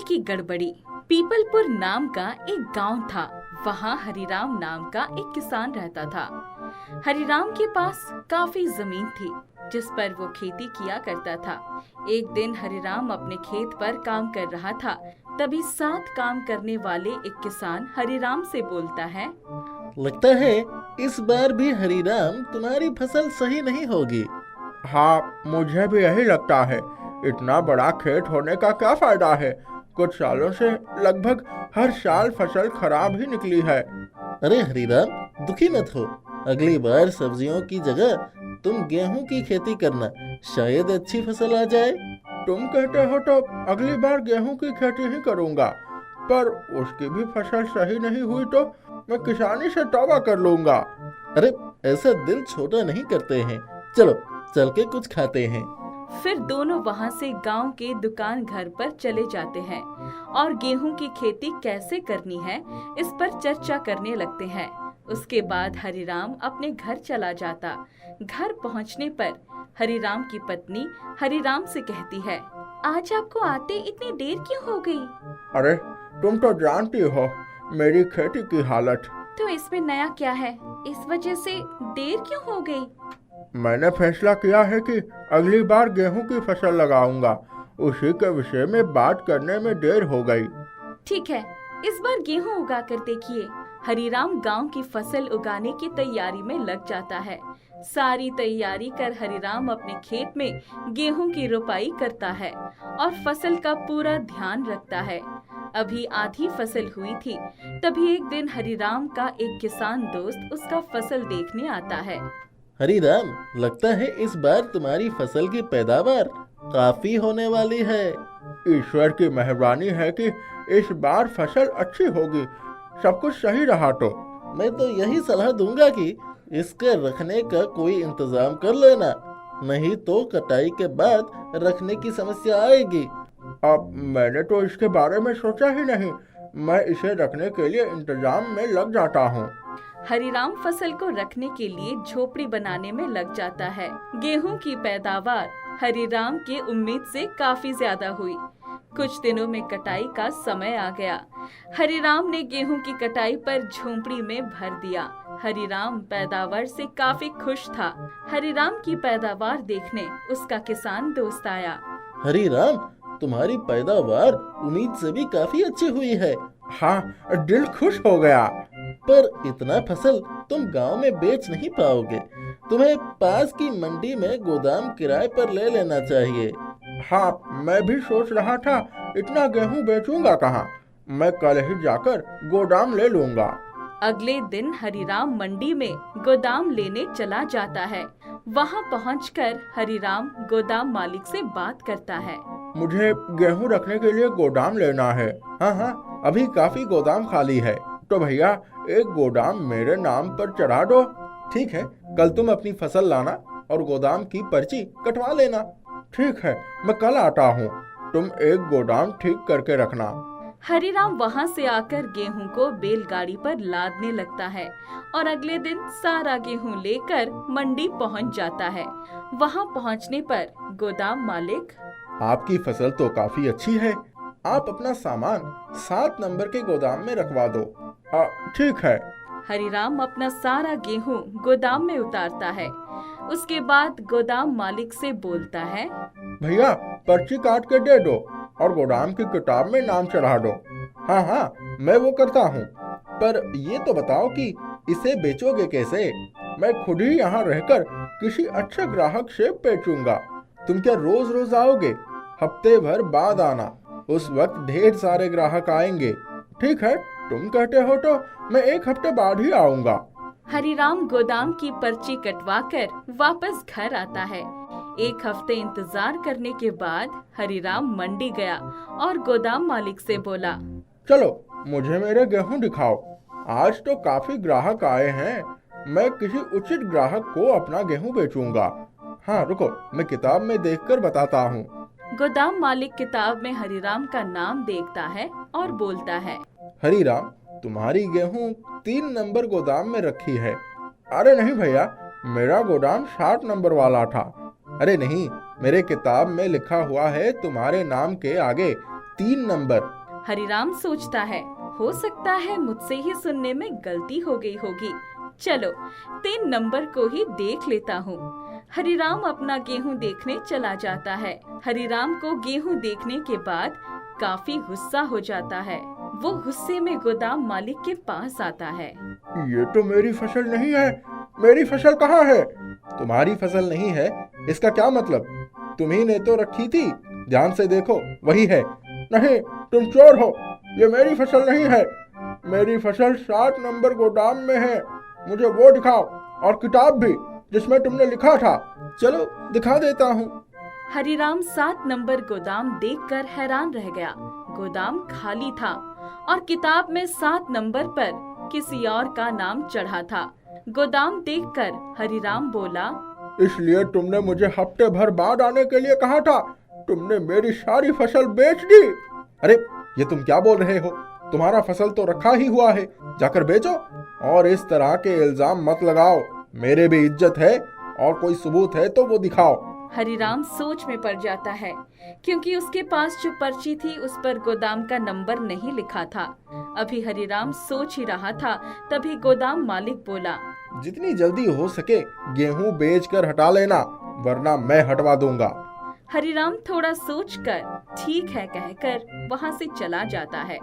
की गड़बड़ी। पीपलपुर नाम का एक गांव था। वहाँ हरिराम नाम का एक किसान रहता था। हरिराम के पास काफी जमीन थी जिस पर वो खेती किया करता था। एक दिन हरिराम अपने खेत पर काम कर रहा था। तभी साथ काम करने वाले एक किसान हरिराम से बोलता है, लगता है इस बार भी हरिराम तुम्हारी फसल सही नहीं होगी। हाँ, मुझे भी यही लगता है। इतना बड़ा खेत होने का क्या फायदा है। कुछ सालों से लगभग हर साल फसल खराब ही निकली है। अरे हरिराम, दुखी मत हो। अगली बार सब्जियों की जगह तुम गेहूं की खेती करना, शायद अच्छी फसल आ जाए। तुम कहते हो तो अगली बार गेहूं की खेती ही करूंगा, पर उसकी भी फसल सही नहीं हुई तो मैं किसानी से तौबा कर लूंगा। अरे ऐसा दिल छोटा नहीं करते हैं। चलो चल के कुछ खाते हैं। फिर दोनों वहाँ से गांव के दुकान घर पर चले जाते हैं और गेहूं की खेती कैसे करनी है इस पर चर्चा करने लगते हैं। उसके बाद हरिराम अपने घर चला जाता। घर पहुँचने पर हरिराम की पत्नी हरिराम से कहती है, आज आपको आते इतनी देर क्यों हो गई? अरे तुम तो जानती हो मेरी खेती की हालत। तो इसमें नया क्या है? इस वजह से देर क्यों हो गई? मैंने फैसला किया है कि अगली बार गेहूं की फसल लगाऊंगा। उसी के विषय में बात करने में देर हो गई। ठीक है, इस बार गेहूं उगा कर देखिए। हरिराम गांव की फसल उगाने की तैयारी में लग जाता है। सारी तैयारी कर हरिराम अपने खेत में गेहूं की रोपाई करता है और फसल का पूरा ध्यान रखता है। अभी आधी फसल हुई थी, तभी एक दिन हरिराम का एक किसान दोस्त उसका फसल देखने आता है। हरिराम, लगता है इस बार तुम्हारी फसल की पैदावार काफी होने वाली है। ईश्वर की मेहरबानी है कि इस बार फसल अच्छी होगी। सब कुछ सही रहा तो मैं तो यही सलाह दूंगा कि इसके रखने का कोई इंतजाम कर लेना, नहीं तो कटाई के बाद रखने की समस्या आएगी। अब मैंने तो इसके बारे में सोचा ही नहीं। मैं इसे रखने के लिए इंतजाम में लग जाता हूँ। हरिराम फसल को रखने के लिए झोपड़ी बनाने में लग जाता है। गेहूं की पैदावार हरिराम की उम्मीद से काफी ज्यादा हुई। कुछ दिनों में कटाई का समय आ गया। हरिराम ने गेहूं की कटाई पर झोपड़ी में भर दिया। हरिराम पैदावार से काफी खुश था। हरिराम की पैदावार देखने उसका किसान दोस्त आया। हरिराम, तुम्हारी पैदावार उम्मीद से भी काफी अच्छी हुई है। हाँ, दिल खुश हो गया। पर इतना फसल तुम गांव में बेच नहीं पाओगे। तुम्हें पास की मंडी में गोदाम किराए पर ले लेना चाहिए। हाँ, मैं भी सोच रहा था इतना गेहूं बेचूंगा कहाँ। मैं कल ही जाकर गोदाम ले लूंगा। अगले दिन हरिराम मंडी में गोदाम लेने चला जाता है। वहाँ पहुंचकर हरिराम गोदाम मालिक से बात करता है। मुझे गेहूं रखने के लिए गोदाम लेना है। हाँ, अभी काफी गोदाम खाली है, तो भैया एक गोदाम मेरे नाम पर चढ़ा दो। ठीक है, कल तुम अपनी फसल लाना और गोदाम की पर्ची कटवा लेना। ठीक है, मैं कल आता हूँ। तुम एक गोदाम ठीक करके रखना। हरिराम वहाँ से आकर गेहूं को बैलगाड़ी पर लादने लगता है और अगले दिन सारा गेहूं लेकर मंडी पहुँच जाता है। वहाँ पहुँचने पर गोदाम मालिक, आपकी फसल तो काफी अच्छी है। आप अपना सामान 7 नंबर के गोदाम में रखवा दो। ठीक है। हरिराम अपना सारा गेहूं गोदाम में उतारता है। उसके बाद गोदाम मालिक से बोलता है, भैया पर्ची काट के दे दो और गोदाम की किताब में नाम चढ़ा दो। हाँ, मैं वो करता हूँ। पर ये तो बताओ कि इसे बेचोगे कैसे? मैं खुद ही यहाँ रहकर किसी अच्छे ग्राहक से बेचूंगा। तुम क्या रोज रोज आओगे? हफ्ते भर बाद आना, उस वक्त ढेर सारे ग्राहक आएंगे। ठीक है, तुम कहते हो तो मैं एक हफ्ते बाद ही आऊंगा। हरिराम गोदाम की पर्ची कटवाकर वापस घर आता है। एक हफ्ते इंतजार करने के बाद हरिराम मंडी गया और गोदाम मालिक से बोला, चलो मुझे मेरे गेहूं दिखाओ। आज तो काफी ग्राहक आए हैं। मैं किसी उचित ग्राहक को अपना गेहूं बेचूंगा। हाँ रुको, मैं किताब में देखकर बताता हूँ। गोदाम मालिक किताब में हरिराम का नाम देखता है और बोलता है, हरिराम, तुम्हारी गेहूं 3 नंबर गोदाम में रखी है। अरे नहीं भैया, मेरा गोदाम 7 नंबर वाला था। अरे नहीं, मेरे किताब में लिखा हुआ है तुम्हारे नाम के आगे 3 नंबर। हरिराम सोचता है, हो सकता है मुझसे ही सुनने में गलती हो गई होगी। चलो 3 नंबर को ही देख लेता हूँ। हरिराम अपना गेहूं देखने चला जाता है। हरिराम को गेहूं देखने के बाद काफी गुस्सा हो जाता है। वो गुस्से में गोदाम मालिक के पास आता है। ये तो मेरी फसल नहीं है, मेरी फसल कहाँ है? तुम्हारी फसल नहीं है इसका क्या मतलब? तुम्ही ने तो रखी थी, ध्यान से देखो वही है। नहीं, तुम चोर हो, ये मेरी फसल नहीं है। मेरी फसल 7 नंबर गोदाम में है, मुझे वो दिखाओ और किताब भी जिसमें तुमने लिखा था। चलो दिखा देता हूँ। हरिराम 7 नंबर गोदाम देखकर हैरान रह गया। गोदाम खाली था और किताब में 7 नंबर पर किसी और का नाम चढ़ा था। गोदाम देखकर हरिराम बोला, इसलिए तुमने मुझे हफ्ते भर बाद आने के लिए कहा था। तुमने मेरी सारी फसल बेच दी। अरे ये तुम क्या बोल रहे हो? तुम्हारा फसल तो रखा ही हुआ है, जाकर बेचो। और इस तरह के इल्जाम मत लगाओ, मेरे भी इज्जत है और कोई सबूत है तो वो दिखाओ। हरिराम सोच में पड़ जाता है क्योंकि उसके पास जो पर्ची थी उस पर गोदाम का नंबर नहीं लिखा था। अभी हरिराम सोच ही रहा था, तभी गोदाम मालिक बोला, जितनी जल्दी हो सके गेहूं बेचकर हटा लेना, वरना मैं हटवा दूंगा। हरिराम थोड़ा सोचकर ठीक है कहकर वहाँ से चला जाता है।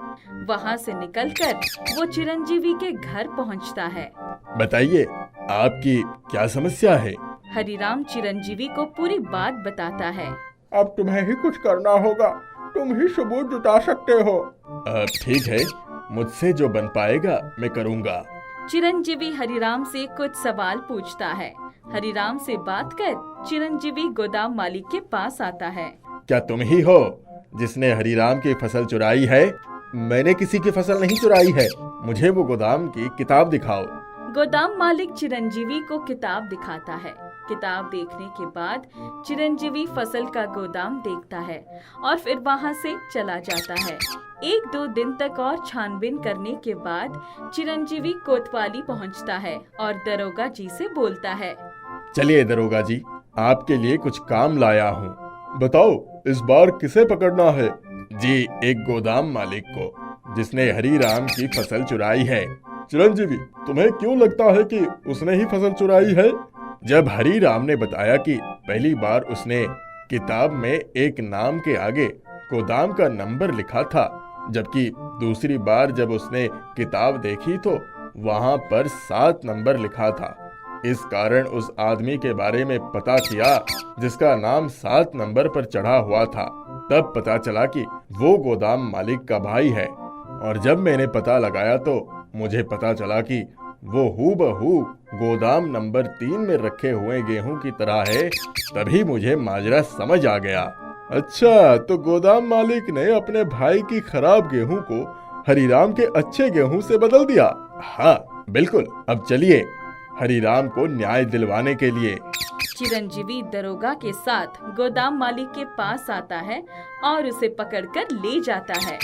वहाँ से निकलकर वो चिरंजीवी के घर पहुँचता है। बताइए आपकी क्या समस्या है? हरिराम चिरंजीवी को पूरी बात बताता है। अब तुम्हें ही कुछ करना होगा, तुम ही सबूत जुटा सकते हो। ठीक है, मुझसे जो बन पाएगा मैं करूँगा। चिरंजीवी हरिराम से कुछ सवाल पूछता है। हरिराम से बात कर चिरंजीवी गोदाम मालिक के पास आता है। क्या तुम ही हो जिसने हरिराम की फसल चुराई है? मैंने किसी की फसल नहीं चुराई है। मुझे वो गोदाम की किताब दिखाओ। गोदाम मालिक चिरंजीवी को किताब दिखाता है। किताब देखने के बाद चिरंजीवी फसल का गोदाम देखता है और फिर वहाँ से चला जाता है। 1-2 दिन तक और छानबीन करने के बाद चिरंजीवी कोतवाली पहुँचता है और दरोगा जी से बोलता है, चलिए दरोगा जी, आपके लिए कुछ काम लाया हूँ। बताओ इस बार किसे पकड़ना है? जी, एक गोदाम मालिक को जिसने हरिराम की फसल चुराई है। चिरंजीवी, तुम्हें क्यों लगता है कि उसने ही फसल चुराई है? जब हरिराम ने बताया कि पहली बार उसने किताब में एक नाम के आगे गोदाम का नंबर लिखा था, जबकि दूसरी बार जब उसने किताब देखी तो वहां पर 7 नंबर लिखा था। इस कारण उस आदमी के बारे में पता किया जिसका नाम 7 नंबर पर चढ़ा हुआ था। तब पता चला कि वो गोदाम मालिक का भाई है और जब मैंने पता लगाया तो मुझे पता चला कि वो हूबहू गोदाम नंबर 3 में रखे हुए गेहूं की तरह है। तभी मुझे माजरा समझ आ गया। अच्छा, तो गोदाम मालिक ने अपने भाई की खराब गेहूं को हरिराम के अच्छे गेहूं से बदल दिया। हाँ बिल्कुल। अब चलिए हरिराम को न्याय दिलवाने के लिए। चिरंजीवी दरोगा के साथ गोदाम मालिक के पास आता है और उसे पकड़कर ले जाता है।